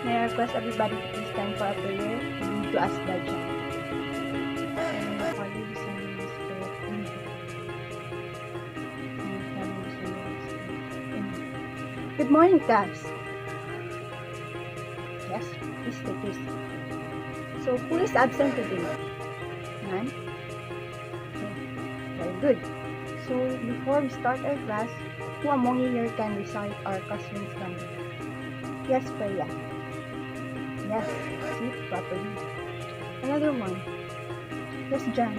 May I request everybody to please stand for a prayer lead to us by chant. Good morning, class. Yes, please take your seat. So, who is absent today? None? Okay, very good. So, before we start our class, who among you here can recite our classroom's number? Yes, Freya. Yes, sit properly. Another one. Yes, John.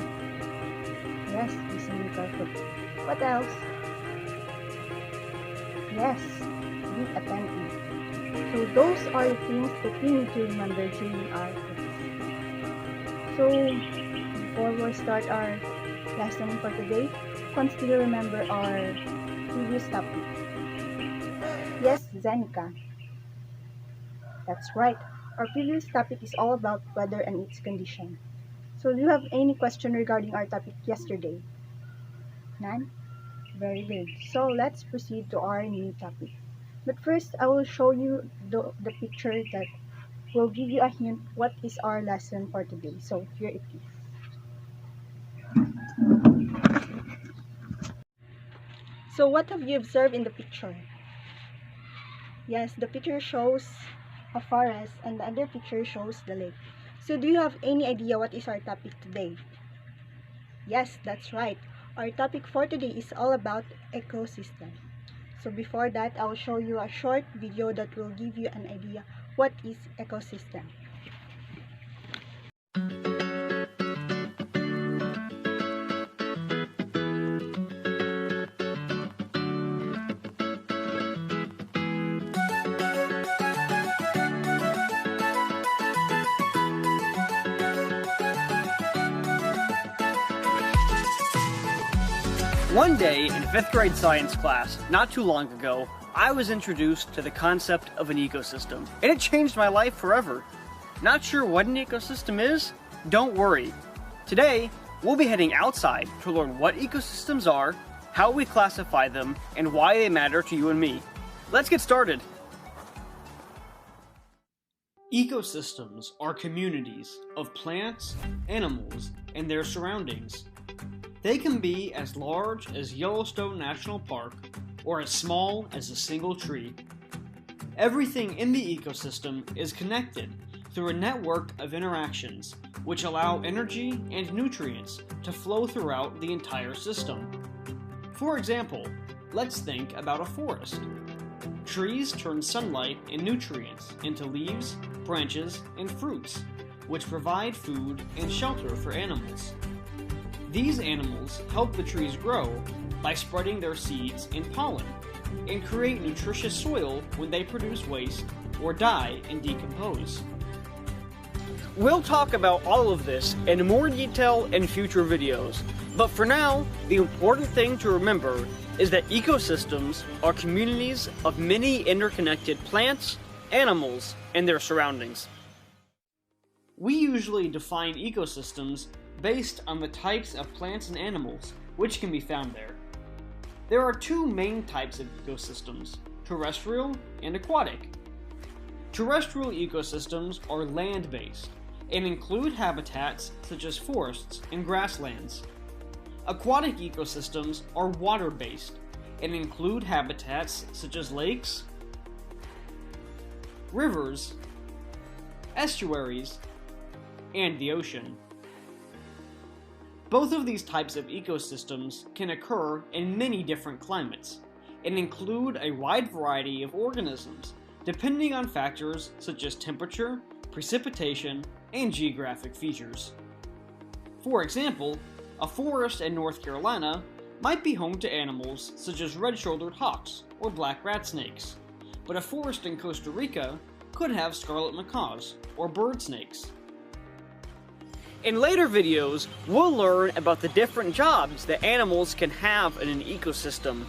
Yes, listen carefully. What else? Yes, be attentive. So those are the things that we need to remember during our class. So before we start our lesson for today, consider remember our previous topic. Yes, Zenica. That's right. Our previous topic is all about weather and its condition. So do you have any question regarding our topic yesterday? None? Very good. So let's proceed to our new topic. But first, I will show you the picture that will give you a hint what is our lesson for today. So here it is. So what have you observed in the picture? Yes, the picture shows a forest and the other picture shows the lake. So do you have any idea what is our topic today? Yes, that's right. Our topic for today is all about ecosystem. So before that, I'll show you a short video that will give you an idea what is ecosystem. One day in 5th grade science class, not too long ago, I was introduced to the concept of an ecosystem, and it changed my life forever. Not sure what an ecosystem is? Don't worry. Today, we'll be heading outside to learn what ecosystems are, how we classify them, and why they matter to you and me. Let's get started. Ecosystems are communities of plants, animals, and their surroundings. They can be as large as Yellowstone National Park or as small as a single tree. Everything in the ecosystem is connected through a network of interactions which allow energy and nutrients to flow throughout the entire system. For example, let's think about a forest. Trees turn sunlight and nutrients into leaves, branches, and fruits, which provide food and shelter for animals. These animals help the trees grow by spreading their seeds and pollen, and create nutritious soil when they produce waste or die and decompose. We'll talk about all of this in more detail in future videos, but for now, the important thing to remember is that ecosystems are communities of many interconnected plants, animals, and their surroundings. We usually define ecosystems based on the types of plants and animals which can be found there. There are two main types of ecosystems, terrestrial and aquatic. Terrestrial ecosystems are land-based and include habitats such as forests and grasslands. Aquatic ecosystems are water-based and include habitats such as lakes, rivers, estuaries, and the ocean. Both of these types of ecosystems can occur in many different climates and include a wide variety of organisms depending on factors such as temperature, precipitation, and geographic features. For example, a forest in North Carolina might be home to animals such as red-shouldered hawks or black rat snakes, but a forest in Costa Rica could have scarlet macaws or bird snakes. In later videos, we'll learn about the different jobs that animals can have in an ecosystem.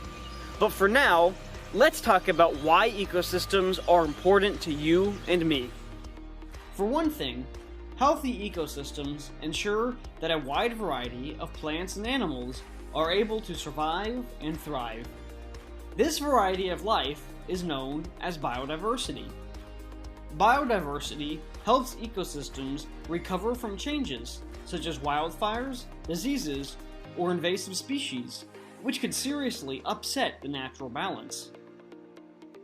But for now, let's talk about why ecosystems are important to you and me. For one thing, healthy ecosystems ensure that a wide variety of plants and animals are able to survive and thrive. This variety of life is known as biodiversity. Biodiversity helps ecosystems recover from changes, such as wildfires, diseases, or invasive species, which could seriously upset the natural balance.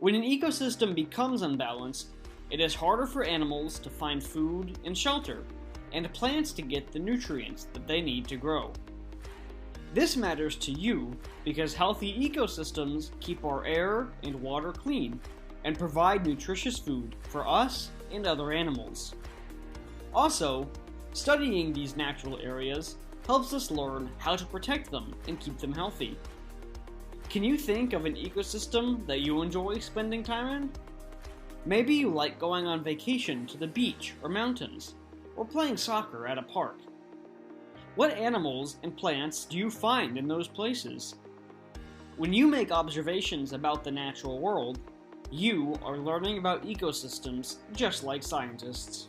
When an ecosystem becomes unbalanced, it is harder for animals to find food and shelter, and plants to get the nutrients that they need to grow. This matters to you because healthy ecosystems keep our air and water clean and provide nutritious food for us and other animals. Also, studying these natural areas helps us learn how to protect them and keep them healthy. Can you think of an ecosystem that you enjoy spending time in? Maybe you like going on vacation to the beach or mountains, or playing soccer at a park. What animals and plants do you find in those places? When you make observations about the natural world, you are learning about ecosystems just like scientists.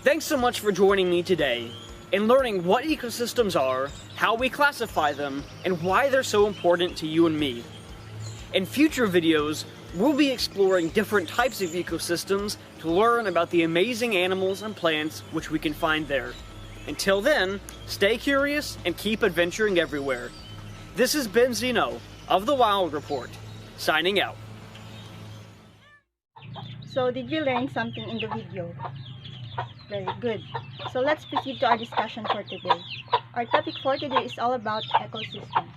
Thanks so much for joining me today and learning what ecosystems are, how we classify them, and why they're so important to you and me. In future videos, we'll be exploring different types of ecosystems to learn about the amazing animals and plants which we can find there. Until then, stay curious and keep adventuring everywhere. This has been Zeno of the Wild Report, signing out. So did you learn something in the video? Very good. So let's proceed to our discussion for today. Our topic for today is all about ecosystem.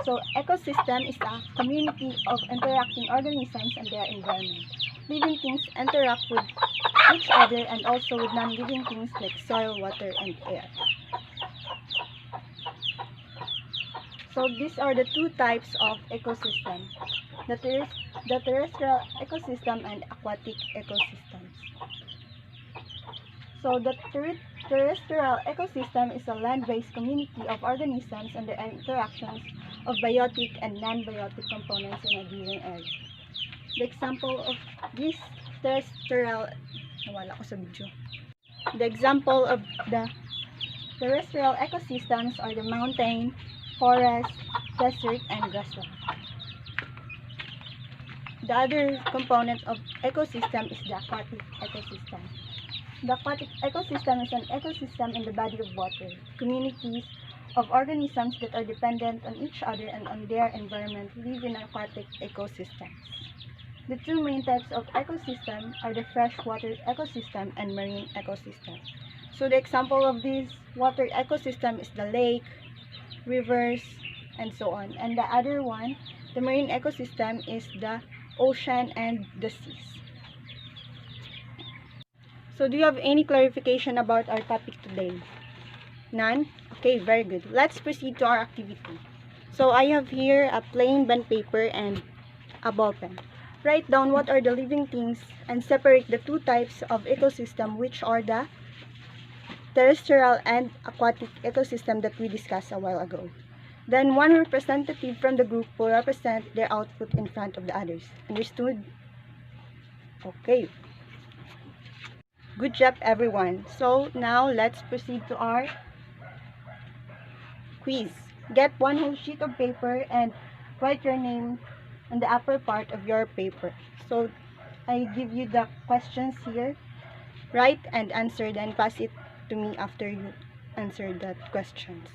So ecosystem is a community of interacting organisms and their environment. Living things interact with each other and also with non-living things like soil, water, and air. So these are the two types of ecosystem, the terrestrial ecosystem and aquatic ecosystems. So the terrestrial ecosystem is a land-based community of organisms and their interactions of biotic and non-biotic components in a given area. The example of this terrestrial The example of the terrestrial ecosystems are the mountain, forest, desert, and grassland. The other component of ecosystem is the aquatic ecosystem. The aquatic ecosystem is an ecosystem in the body of water, communities of organisms that are dependent on each other and on their environment live in aquatic ecosystems. The two main types of ecosystem are the freshwater ecosystem and marine ecosystem. So the example of this water ecosystem is the lake, rivers, and so on. And the other one, the marine ecosystem, is the ocean and the seas. So do you have any clarification about our topic today? None? Okay, very good. Let's proceed to our activity. So I have here a plain bond paper and a ball pen. Write down what are the living things and separate the two types of ecosystem, which are the terrestrial and aquatic ecosystem that we discussed a while ago. Then one representative from the group will represent their output in front of the others. Understood? Okay. Good job, everyone. So now let's proceed to our quiz. Get one whole sheet of paper and write your name on the upper part of your paper. So I give you the questions here. Write and answer, then pass it to me after you answer the questions.